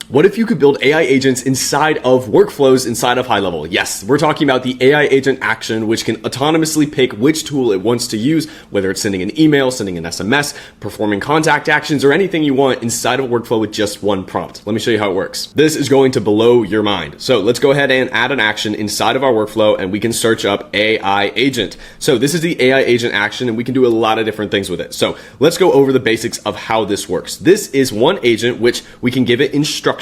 What if you could build AI agents inside of workflows inside of GoHighLevel? Yes, we're talking about the AI agent action, which can autonomously pick which tool it wants to use, whether it's sending an email, sending an SMS, performing contact actions, or anything you want inside of a workflow with just one prompt. Let me show you how it works. This is going to blow your mind. So let's go ahead and add an action inside of our workflow, and we can search up AI agent. So this is the AI agent action, and we can do a lot of different things with it. So let's go over the basics of how this works. This is one agent which we can give it instructions,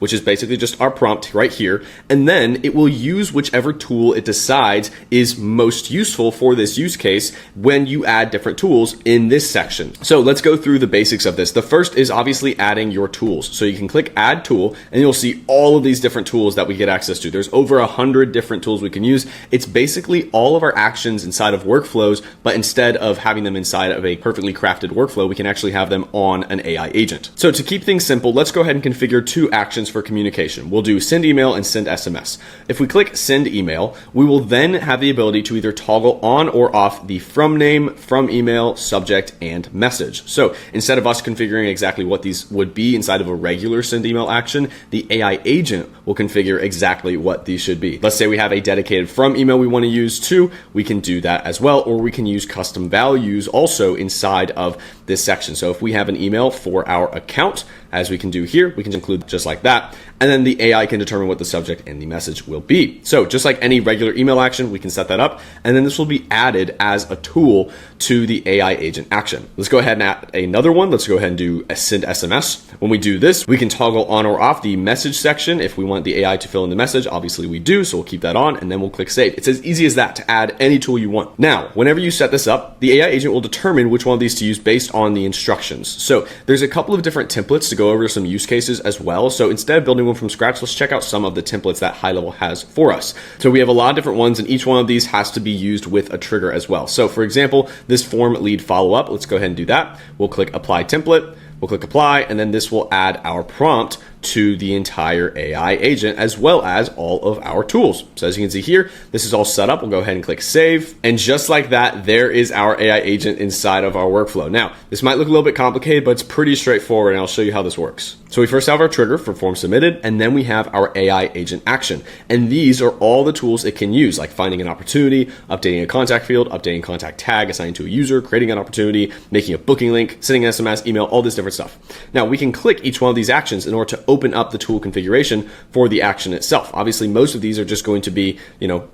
which is basically just our prompt right here, and then it will use whichever tool it decides is most useful for this use case when you add different tools in this section. So let's go through the basics of this. The first is obviously adding your tools. So you can click add tool and you'll see all of these different tools that we get access to. There's over 100 different tools we can use. It's basically all of our actions inside of workflows, but instead of having them inside of a perfectly crafted workflow, we can actually have them on an AI agent. So to keep things simple, let's go ahead and configure two actions for communication. We'll do send email and send SMS. If we click send email, we will then have the ability to either toggle on or off the from name, from email, subject, and message. So instead of us configuring exactly what these would be inside of a regular send email action, the AI agent will configure exactly what these should be. Let's say we have a dedicated from email we want to use too, we can do that as well, or we can use custom values also inside of this section. So if we have an email for our account, as we can do here, we can include just like that. And then the AI can determine what the subject and the message will be. So just like any regular email action, we can set that up. And then this will be added as a tool to the AI agent action. Let's go ahead and add another one. Let's go ahead and do a send SMS. When we do this, we can toggle on or off the message section. If we want the AI to fill in the message, obviously we do. So we'll keep that on and then we'll click save. It's as easy as that to add any tool you want. Now, whenever you set this up, the AI agent will determine which one of these to use based on the instructions. So there's a couple of different templates to go over some use cases as well. So instead of building one from scratch, let's check out some of the templates that GoHighLevel has for us. So we have a lot of different ones, and each one of these has to be used with a trigger as well. So for example, this form lead follow-up, let's go ahead and do that. We'll click apply template. We'll click apply, and then this will add our prompt to the entire AI agent as well as all of our tools. So as you can see here, this is all set up. We'll go ahead and click save. And just like that, there is our AI agent inside of our workflow. Now, this might look a little bit complicated, but it's pretty straightforward, and I'll show you how this works. So we first have our trigger for form submitted, and then we have our AI agent action. And these are all the tools it can use, like finding an opportunity, updating a contact field, updating contact tag, assigning to a user, creating an opportunity, making a booking link, sending an SMS, email, all this different stuff. Now, we can click each one of these actions in order to open up the tool configuration for the action itself. Obviously, most of these are just going to be,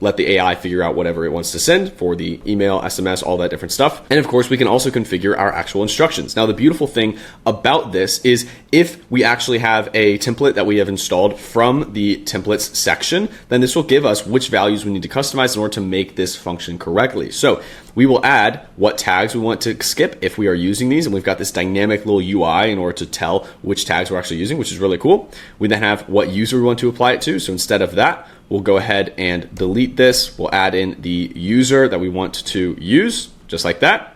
let the AI figure out whatever it wants to send for the email, SMS, all that different stuff. And of course, we can also configure our actual instructions. Now, the beautiful thing about this is if we actually have a template that we have installed from the templates section, then this will give us which values we need to customize in order to make this function correctly. So we will add what tags we want to skip if we are using these, and we've got this dynamic little UI in order to tell which tags we're actually using, which is really cool. We then have what user we want to apply it to. So instead of that, we'll go ahead and delete this. We'll add in the user that we want to use, just like that.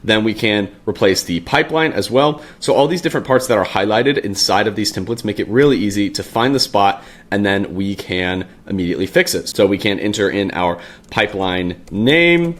Then we can replace the pipeline as well. So all these different parts that are highlighted inside of these templates make it really easy to find the spot, and then we can immediately fix it. So we can enter in our pipeline name,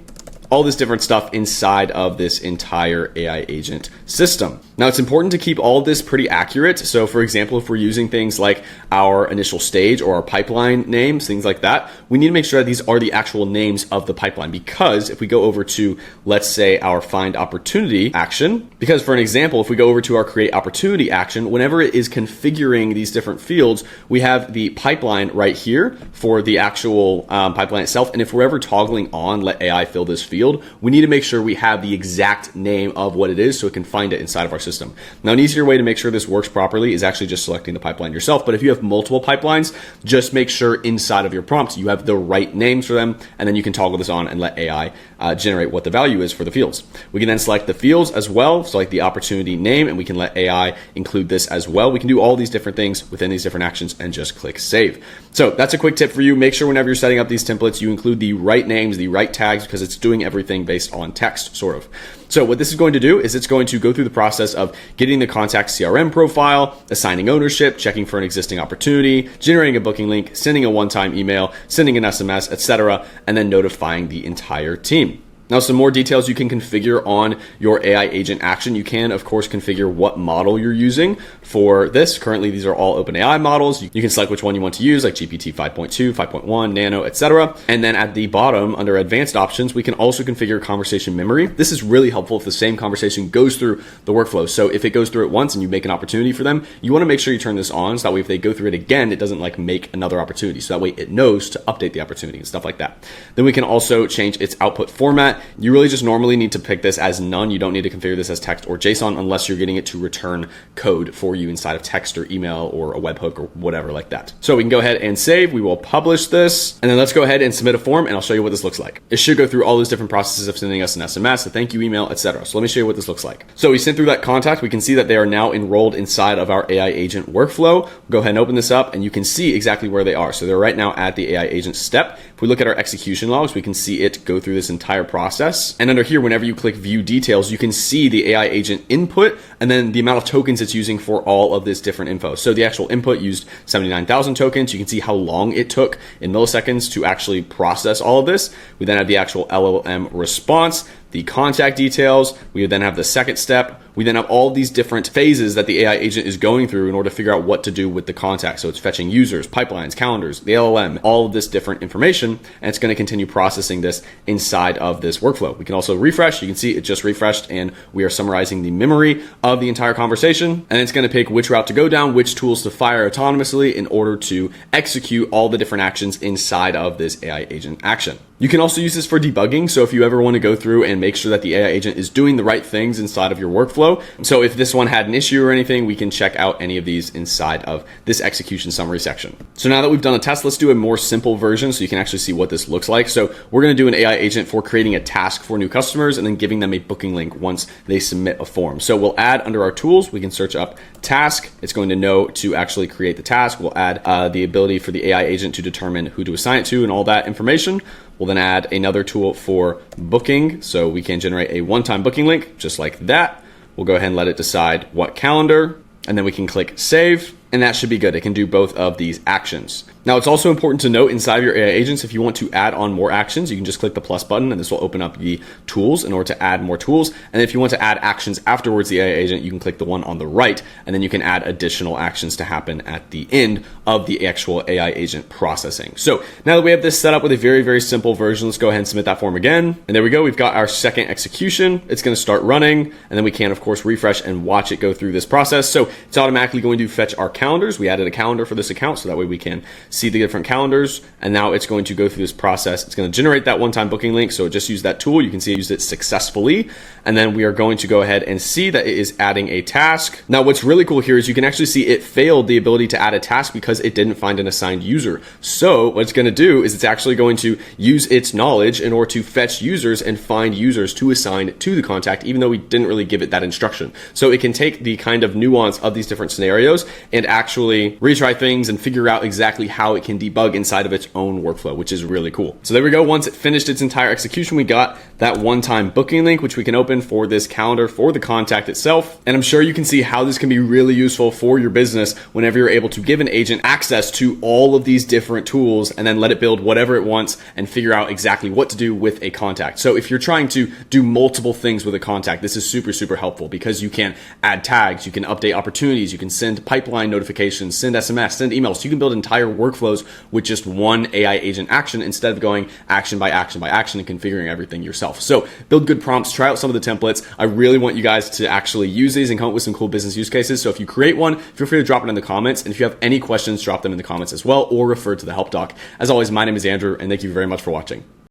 all this different stuff inside of this entire AI agent system. Now, it's important to keep all of this pretty accurate. So for example, if we're using things like our initial stage or our pipeline names, things like that, we need to make sure that these are the actual names of the pipeline, because if we go over to, let's say, our find opportunity action, because for an example, if we go over to our create opportunity action, whenever it is configuring these different fields, we have the pipeline right here for the actual pipeline itself. And if we're ever toggling on let AI fill this field, we need to make sure we have the exact name of what it is so it can find it inside of our system. Now, an easier way to make sure this works properly is actually just selecting the pipeline yourself. But if you have multiple pipelines, just make sure inside of your prompt you have the right names for them, and then you can toggle this on and let AI generate what the value is for the fields. We can then select the fields as well, so like the opportunity name, and we can let AI include this as well. We can do all these different things within these different actions and just click save. So that's a quick tip for you. Make sure whenever you're setting up these templates, you include the right names, the right tags, because it's doing everything based on text, sort of. So what this is going to do is it's going to go through the process of getting the contact CRM profile, assigning ownership, checking for an existing opportunity, generating a booking link, sending a one-time email, sending an SMS, etc., and then notifying the entire team. Now, some more details you can configure on your AI agent action. You can, of course, configure what model you're using for this. Currently, these are all OpenAI models. You can select which one you want to use, like GPT 5.2, 5.1, Nano, etc. And then at the bottom, under advanced options, we can also configure conversation memory. This is really helpful if the same conversation goes through the workflow. So if it goes through it once and you make an opportunity for them, you want to make sure you turn this on. So that way, if they go through it again, it doesn't like make another opportunity. So that way it knows to update the opportunity and stuff like that. Then we can also change its output format. You really just normally need to pick this as none. You don't need to configure this as text or JSON unless you're getting it to return code for you inside of text or email or a webhook or whatever like that. So we can go ahead and save. We will publish this, and then let's go ahead and submit a form, and I'll show you what this looks like. It should go through all those different processes of sending us an SMS, a thank you email, etc. So let me show you what this looks like. So we sent through that contact. We can see that they are now enrolled inside of our AI agent workflow. We'll go ahead and open this up, and you can see exactly where they are. So they're right now at the AI agent step. If we look at our execution logs, we can see it go through this entire process. And under here, whenever you click view details, you can see the AI agent input and then the amount of tokens it's using for all of this different info. So the actual input used 79,000 tokens. You can see how long it took in milliseconds to actually process all of this. We then have the actual LLM response, the contact details. We then have the second step. We then have all these different phases that the AI agent is going through in order to figure out what to do with the contact. So it's fetching users, pipelines, calendars, the LLM, all of this different information, and it's going to continue processing this inside of this workflow. We can also refresh. You can see it just refreshed, and we are summarizing the memory of the entire conversation, and it's going to pick which route to go down, which tools to fire autonomously in order to execute all the different actions inside of this AI agent action. You can also use this for debugging. So if you ever want to go through and make sure that the AI agent is doing the right things inside of your workflow. So if this one had an issue or anything, we can check out any of these inside of this execution summary section. So now that we've done a test, let's do a more simple version so you can actually see what this looks like. So we're going to do an AI agent for creating a task for new customers and then giving them a booking link once they submit a form. So we'll add under our tools, we can search up task. It's going to know to actually create the task. We'll add the ability for the AI agent to determine who to assign it to and all that information. We'll then add another tool for booking. So we can generate a one-time booking link just like that. We'll go ahead and let it decide what calendar, and then we can click save, and that should be good. It can do both of these actions. Now, it's also important to note inside of your AI agents, if you want to add on more actions, you can just click the plus button and this will open up the tools in order to add more tools. And if you want to add actions afterwards, the AI agent, you can click the one on the right, and then you can add additional actions to happen at the end of the actual AI agent processing. So now that we have this set up with a very, very simple version, let's go ahead and submit that form again. And there we go. We've got our second execution. It's going to start running, and then we can, of course, refresh and watch it go through this process. So it's automatically going to fetch our calendars. We added a calendar for this account, so that way we can see the different calendars, and now it's going to go through this process. It's going to generate that one-time booking link. So just use that tool. You can see it used it successfully. And then we are going to go ahead and see that it is adding a task. Now, what's really cool here is you can actually see it failed the ability to add a task because it didn't find an assigned user. So what it's going to do is it's actually going to use its knowledge in order to fetch users and find users to assign to the contact, even though we didn't really give it that instruction. So it can take the kind of nuance of these different scenarios and actually retry things and figure out exactly how it can debug inside of its own workflow, which is really cool. So there we go. Once it finished its entire execution, we got that one-time booking link, which we can open for this calendar for the contact itself. And I'm sure you can see how this can be really useful for your business whenever you're able to give an agent access to all of these different tools and then let it build whatever it wants and figure out exactly what to do with a contact. So if you're trying to do multiple things with a contact, this is super, super helpful because you can add tags, you can update opportunities, you can send pipeline notifications, send SMS, send emails. So you can build entire workflows with just one AI agent action instead of going action by action by action and configuring everything yourself. So build good prompts, try out some of the templates. I really want you guys to actually use these and come up with some cool business use cases. So if you create one, feel free to drop it in the comments. And if you have any questions, drop them in the comments as well, or refer to the help doc. As always, my name is Andrew, and thank you very much for watching.